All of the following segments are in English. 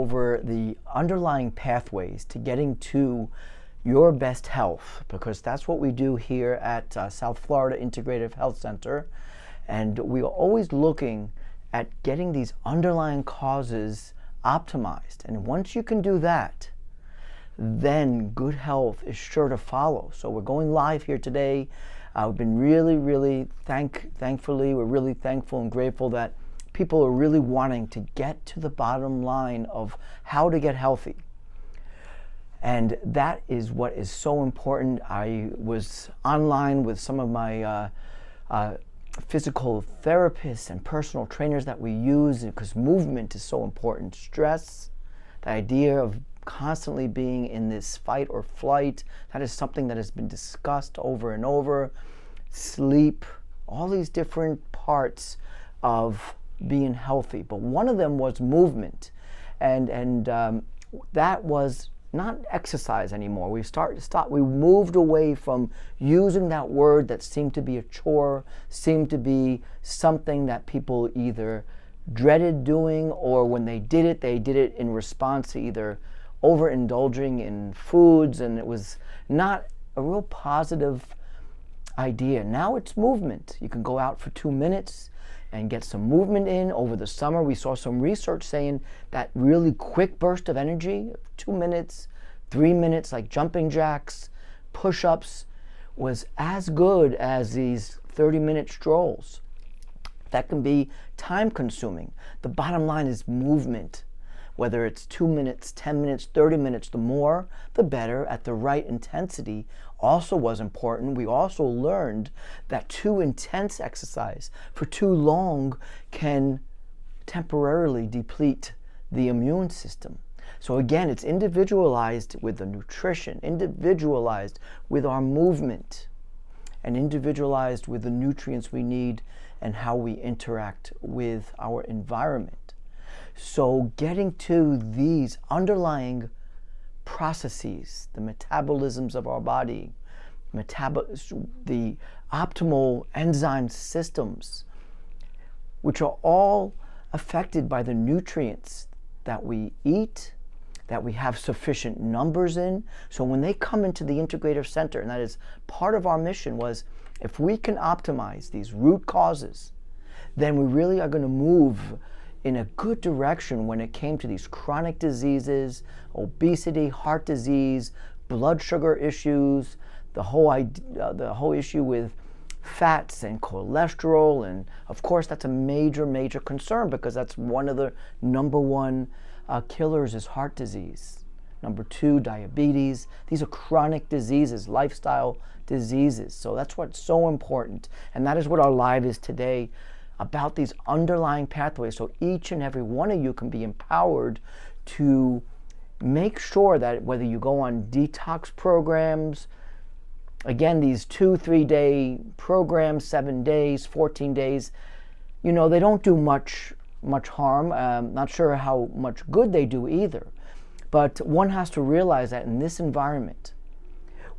over the underlying pathways to getting to your best health, because that's what we do here at South Florida Integrative Health Center. And we are always looking at getting these underlying causes optimized. And once you can do that, then good health is sure to follow. So we're going live here today. We've been really thankfully, we're really thankful and grateful that people are really wanting to get to the bottom line of how to get healthy. And that is what is so important. I was online with some of my physical therapists and personal trainers that we use, because movement is so important. Stress, the idea of constantly being in this fight or flight, that is something that has been discussed over and over. Sleep, all these different parts of being healthy. But one of them was movement. And that was not exercise anymore. We moved away from using that word that seemed to be a chore, seemed to be something that people either dreaded doing, or when they did it in response to either overindulging in foods, and it was not a real positive idea. Now it's movement. You can go out for 2 minutes and get some movement in. Over the summer, we saw some research saying that really quick burst of energy, 2 minutes, 3 minutes, like jumping jacks, push-ups, was as good as these 30-minute strolls. That can be time-consuming. The bottom line is movement. Whether it's 2 minutes, 10 minutes, 30 minutes, the more, the better, at the right intensity, also was important. We also learned that too intense exercise for too long can temporarily deplete the immune system. So again, it's individualized with the nutrition, individualized with our movement, and individualized with the nutrients we need and how we interact with our environment. So getting to these underlying processes, the metabolisms of our body, the optimal enzyme systems, which are all affected by the nutrients that we eat, that we have sufficient numbers in. So when they come into the integrative center, and that is part of our mission, was if we can optimize these root causes, then we really are going to move in a good direction when it came to these chronic diseases, obesity, heart disease, blood sugar issues, the whole issue with fats and cholesterol. And of course, that's a major concern, because that's one of the number one killers is heart disease. Number 2, diabetes. These are chronic diseases, lifestyle diseases. So that's what's so important. And that is what our live is today, about these underlying pathways. So each and every one of you can be empowered to make sure that whether you go on detox programs, again, these 2-3 day programs, 7 days, 14 days, they don't do much harm. Not sure how much good they do either. But one has to realize that in this environment,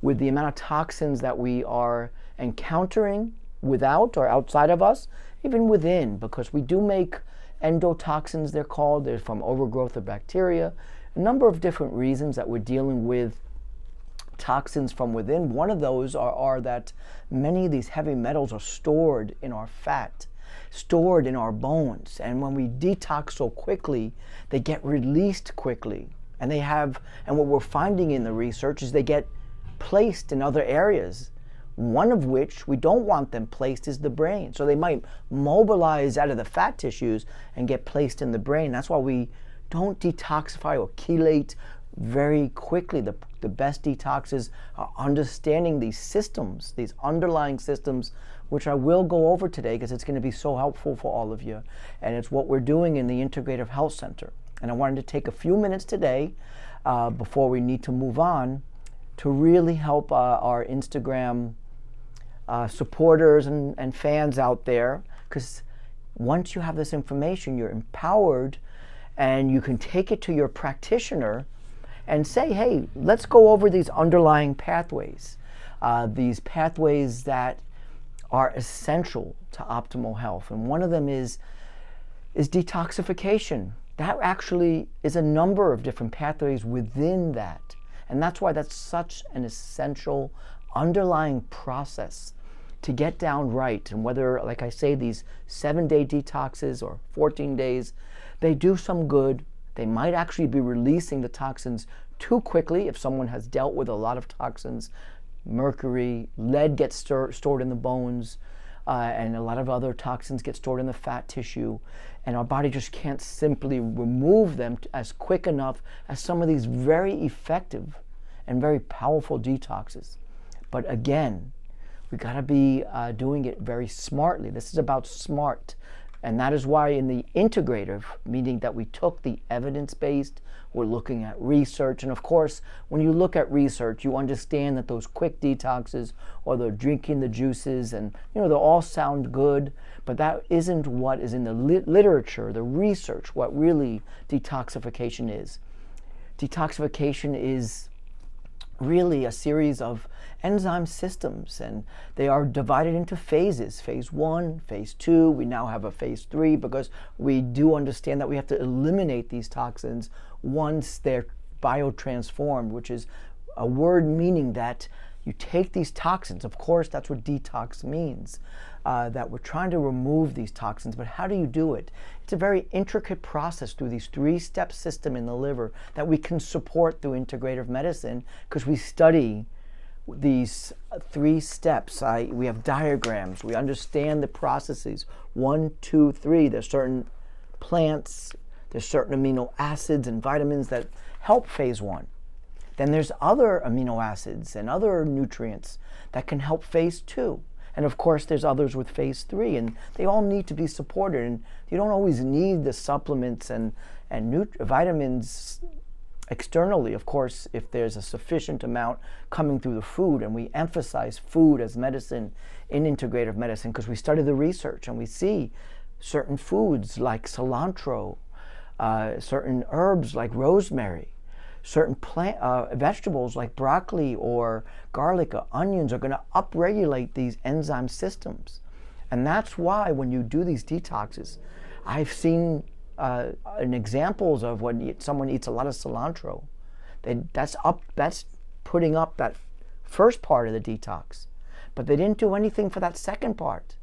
with the amount of toxins that we are encountering without or outside of us, even within, because we do make endotoxins, they're called. They're from overgrowth of bacteria. A number of different reasons that we're dealing with toxins from within. One of those are that many of these heavy metals are stored in our fat, stored in our bones. And when we detox so quickly, they get released quickly. And what we're finding in the research is they get placed in other areas. One of which we don't want them placed is the brain. So they might mobilize out of the fat tissues and get placed in the brain. That's why we don't detoxify or chelate very quickly. The best detoxes are understanding these systems, these underlying systems, which I will go over today because it's going to be so helpful for all of you. And it's what we're doing in the Integrative Health Center. And I wanted to take a few minutes today before we need to move on to really help our Instagram supporters and fans out there, because once you have this information, you're empowered and you can take it to your practitioner and say, hey, let's go over these underlying pathways, these pathways that are essential to optimal health. And one of them is detoxification. that actually is a number of different pathways within that. And that's why that's such an essential underlying process to get down right. And whether, like I say, these 7-day detoxes or 14 days, they do some good. They might actually be releasing the toxins too quickly if someone has dealt with a lot of toxins. Mercury, lead gets stored in the bones, and a lot of other toxins get stored in the fat tissue. And our body just can't simply remove them as quick enough as some of these very effective and very powerful detoxes. But again, we got to be doing it very smartly. This is about smart. And that is why in the integrative, meaning that we took the evidence-based, we're looking at research. And of course, when you look at research, you understand that those quick detoxes or the drinking the juices, and they all sound good, but that isn't what is in the literature, the research, what really detoxification is. Detoxification is really a series of enzyme systems, and they are divided into phases. Phase 1, phase 2, we now have a phase 3 because we do understand that we have to eliminate these toxins once they're biotransformed, which is a word meaning that you take these toxins. Of course, that's what detox means, that we're trying to remove these toxins, but how do you do it? It's a very intricate process through these 3-step system in the liver that we can support through integrative medicine because we study these 3 steps. We have diagrams. We understand the processes. 1, 2, 3. There's certain plants, there's certain amino acids and vitamins that help phase 1. Then there's other amino acids and other nutrients that can help phase 2. And of course, there's others with phase 3, and they all need to be supported. And you don't always need the supplements and vitamins externally. Of course, if there's a sufficient amount coming through the food, and we emphasize food as medicine in integrative medicine because we study the research and we see certain foods like cilantro, certain herbs like rosemary, certain vegetables like broccoli or garlic or onions are going to upregulate these enzyme systems. And that's why when you do these detoxes, I've seen examples of when someone eats a lot of cilantro, that's putting up that first part of the detox, but they didn't do anything for that second part.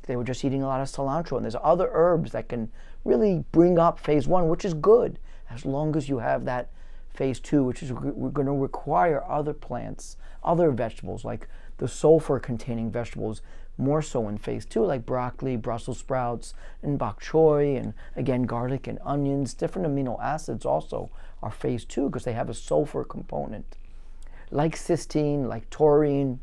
They were just eating a lot of cilantro, and there's other herbs that can really bring up phase 1, which is good, as long as you have that phase 2, which is we're going to require other plants, other vegetables, like the sulfur-containing vegetables, more so in phase 2, like broccoli, Brussels sprouts, and bok choy, and again, garlic and onions. Different amino acids also are phase 2 because they have a sulfur component, like cysteine, like taurine.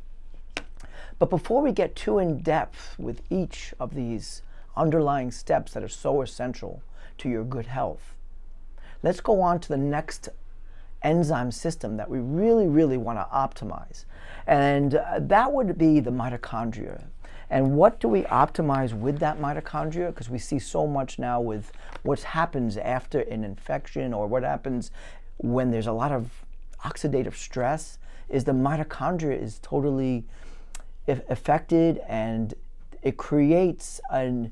But before we get too in depth with each of these underlying steps that are so essential to your good health, let's go on to the next enzyme system that we really, really want to optimize. And that would be the mitochondria. And what do we optimize with that mitochondria? Because we see so much now with what happens after an infection or what happens when there's a lot of oxidative stress, is the mitochondria is totally affected, and it creates an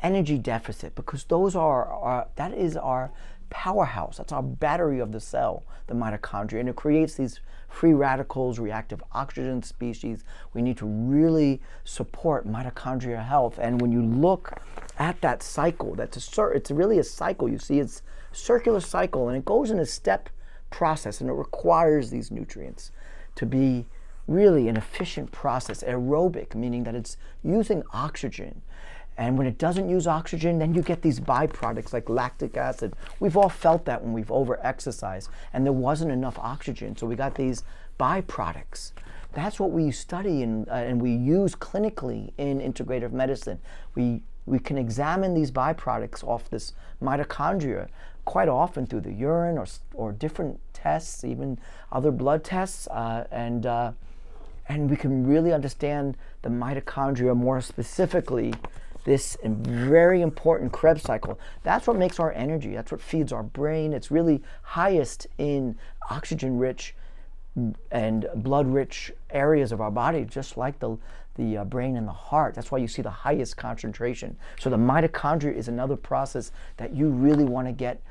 energy deficit, because those that is our powerhouse. That's our battery of the cell, the mitochondria, and it creates these free radicals, reactive oxygen species. We need to really support mitochondrial health. And when you look at that cycle, it's really a cycle. You see, it's a circular cycle, and it goes in a step process, and it requires these nutrients to be really an efficient process, aerobic, meaning that it's using oxygen. And when it doesn't use oxygen, then you get these byproducts like lactic acid. We've all felt that when we've over-exercised and there wasn't enough oxygen, so we got these byproducts. That's what we study and we use clinically in integrative medicine. We can examine these byproducts off this mitochondria quite often through the urine or different tests, even other blood tests, and we can really understand the mitochondria more specifically, this very important Krebs cycle. That's what makes our energy. That's what feeds our brain. It's really highest in oxygen-rich and blood-rich areas of our body, just like the the brain and the heart. That's why you see the highest concentration. So the mitochondria is another process that you really want to get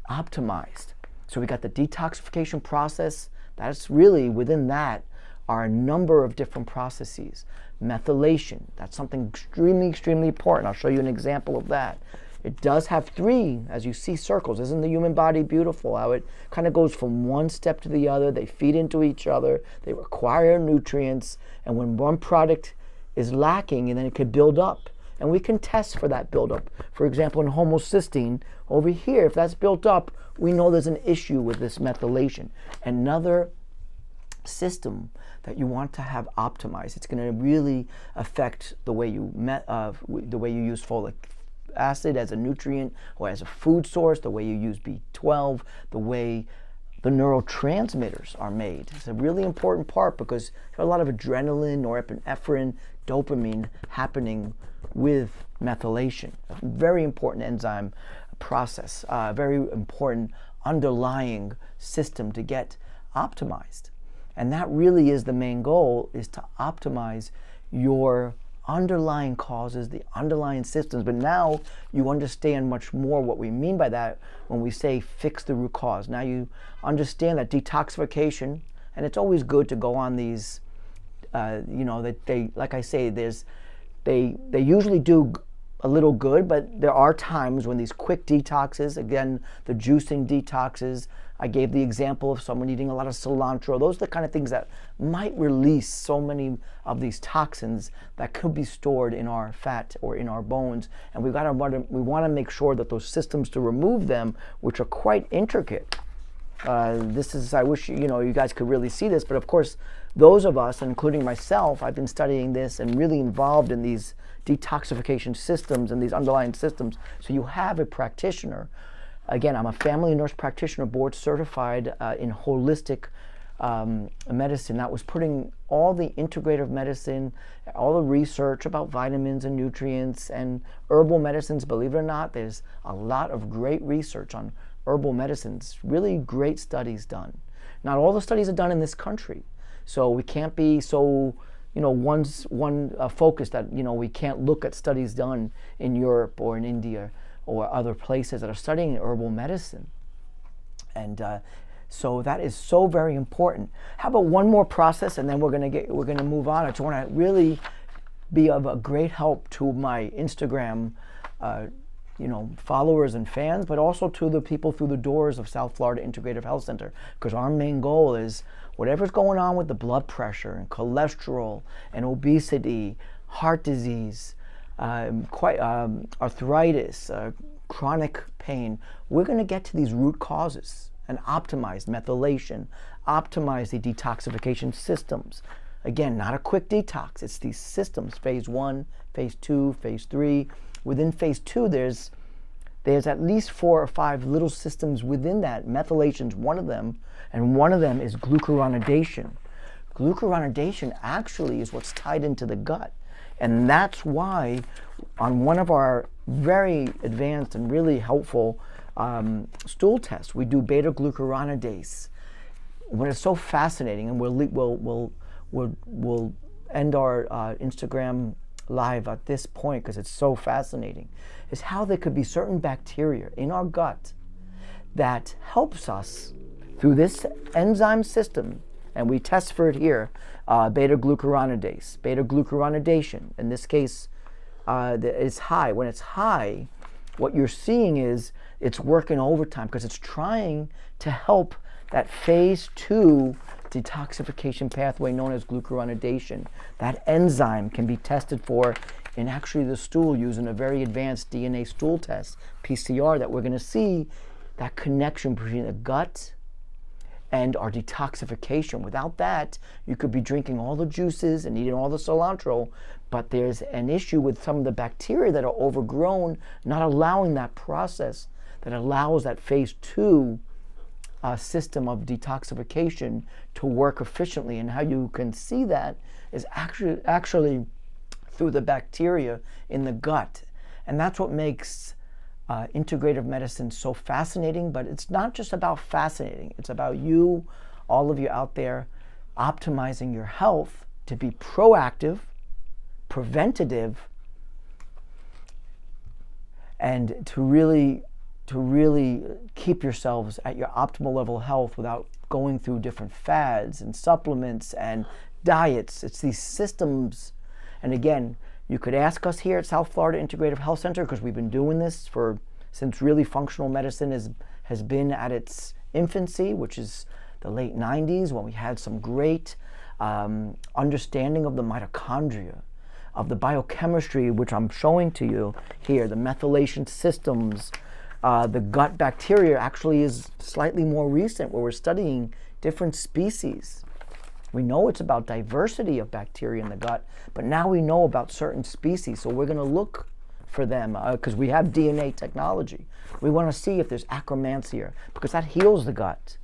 optimized. So we got the detoxification process. That's really, within that are a number of different processes. Methylation, that's something extremely, extremely important. I'll show you an example of that. It does have three, as you see, circles. Isn't the human body beautiful? How it kind of goes from one step to the other. They feed into each other. They require nutrients. And when one product is lacking, and then it could build up. And we can test for that buildup. For example, in homocysteine, over here, if that's built up, we know there's an issue with this methylation. Another system that you want to have optimized. It's going to really affect the way you use folic acid as a nutrient or as a food source, the way you use B12, the way the neurotransmitters are made. It's a really important part because there's a lot of adrenaline, norepinephrine, dopamine happening with methylation. A very important enzyme process, a very important underlying system to get optimized. And that really is the main goal, is to optimize your underlying causes, the underlying systems. But now you understand much more what we mean by that when we say fix the root cause. Now you understand that detoxification, and it's always good to go on these, that they, like I say, they usually do a little good, but there are times when these quick detoxes, again, the juicing detoxes, I gave the example of someone eating a lot of cilantro. Those are the kind of things that might release so many of these toxins that could be stored in our fat or in our bones. And we want to make sure that those systems to remove them, which are quite intricate. I wish you guys could really see this, but of course, those of us, including myself, I've been studying this and really involved in these detoxification systems and these underlying systems. So you have a practitioner. Again, I'm a family nurse practitioner, board certified in holistic medicine. That was putting all the integrative medicine, all the research about vitamins and nutrients and herbal medicines. Believe it or not, there's a lot of great research on herbal medicines, really great studies done. Not all the studies are done in this country. So we can't be so, one focus that, we can't look at studies done in Europe or in India or other places that are studying herbal medicine. And so that is so very important. How about one more process, and then we're gonna move on. I just want to really be of a great help to my Instagram followers and fans, but also to the people through the doors of South Florida Integrative Health Center, because our main goal is whatever's going on with the blood pressure and cholesterol and obesity, heart disease, arthritis, chronic pain, we're going to get to these root causes and optimize methylation, optimize the detoxification systems. Again, not a quick detox, it's these systems, phase 1, phase 2, phase 3. Within phase 2, there's at least 4 or 5 little systems within that. Methylation's one of them, and one of them is glucuronidation. Glucuronidation actually is what's tied into the gut. And that's why on one of our very advanced and really helpful stool tests, we do beta-glucuronidase. What is so fascinating, and we'll end our Instagram live at this point because it's so fascinating, is how there could be certain bacteria in our gut that helps us through this enzyme system, and we test for it here, beta-glucuronidase, beta-glucuronidation. In this case, it's high. When it's high, what you're seeing is it's working overtime because it's trying to help that phase 2 detoxification pathway known as glucuronidation. That enzyme can be tested for in actually the stool using a very advanced DNA stool test, PCR, that we're going to see that connection between the gut and our detoxification. Without that, you could be drinking all the juices and eating all the cilantro, but there's an issue with some of the bacteria that are overgrown, not allowing that process that allows that phase 2 system of detoxification to work efficiently. And how you can see that is actually through the bacteria in the gut. And that's what makes integrative medicine so fascinating. But it's not just about fascinating. It's about you, all of you out there, optimizing your health to be proactive preventative, and to really keep yourselves at your optimal level of health without going through different fads and supplements and diets. It's these systems. And again, you could ask us here at South Florida Integrative Health Center, because we've been doing this since really functional medicine has been at its infancy, which is the late 90s, when we had some great understanding of the mitochondria, of the biochemistry, which I'm showing to you here, the methylation systems. The gut bacteria actually is slightly more recent, where we're studying different species. We know it's about diversity of bacteria in the gut, but now we know about certain species, so we're going to look for them because we have DNA technology. We want to see if there's Akkermansia, because that heals the gut.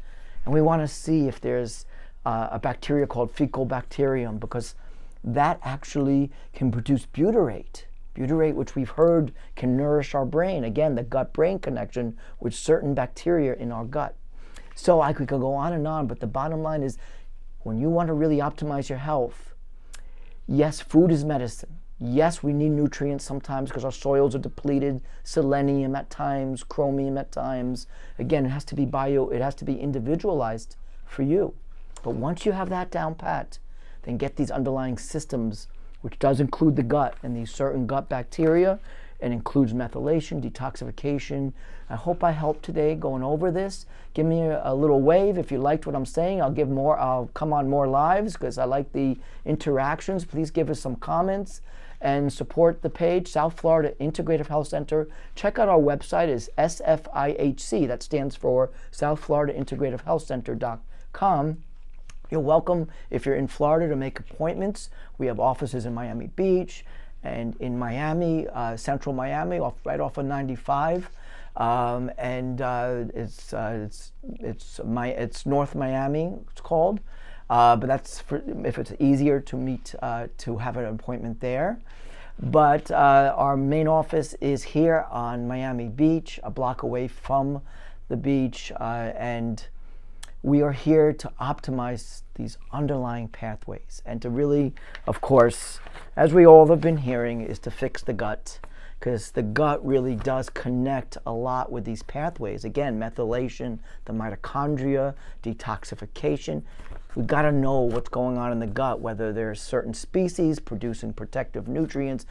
And we want to see if there's a bacteria called fecal bacterium, because that actually can produce butyrate. Butyrate, which we've heard can nourish our brain. Again, the gut-brain connection with certain bacteria in our gut. So I could go on and on, but the bottom line is, when you want to really optimize your health, yes, food is medicine. Yes, we need nutrients sometimes because our soils are depleted, selenium at times, chromium at times. Again, it has to be individualized for you. But once you have that down pat, then get these underlying systems, which does include the gut and these certain gut bacteria, and includes methylation, detoxification. I hope I helped today going over this. Give me a little wave if you liked what I'm saying. I'll come on more lives because I like the interactions. Please give us some comments and support the page, South Florida Integrative Health Center. Check out our website, is SFIHC. That stands for South Florida Integrative Health Center.com. You're welcome, if you're in Florida, to make appointments. We have offices in Miami Beach and in Miami, central Miami, right off of 95. It's North Miami, it's called. But that's if it's easier to meet, to have an appointment there. But our main office is here on Miami Beach, a block away from the beach, and we are here to optimize these underlying pathways, and to really, of course, as we all have been hearing, is to fix the gut, because the gut really does connect a lot with these pathways. Again, methylation, the mitochondria, detoxification. We've got to know what's going on in the gut, whether there's certain species producing protective nutrients,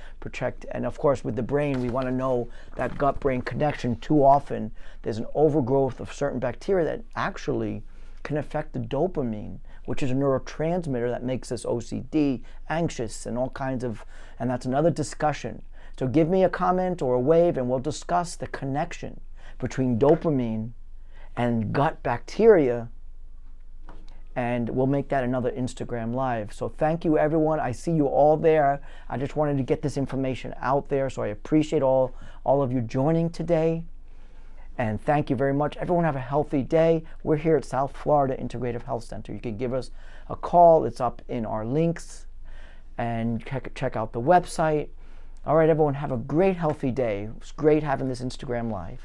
and of course with the brain, we want to know that gut-brain connection. Too often, there's an overgrowth of certain bacteria that actually can affect the dopamine, which is a neurotransmitter that makes us OCD, anxious, and all kinds of, and that's another discussion. So give me a comment or a wave and we'll discuss the connection between dopamine and gut bacteria, and we'll make that another Instagram Live. So thank you, everyone. I see you all there. I just wanted to get this information out there, so I appreciate all of you joining today. And thank you very much. Everyone have a healthy day. We're here at South Florida Integrative Health Center. You can give us a call. It's up in our links. And check out the website. All right, everyone, have a great, healthy day. It was great having this Instagram Live.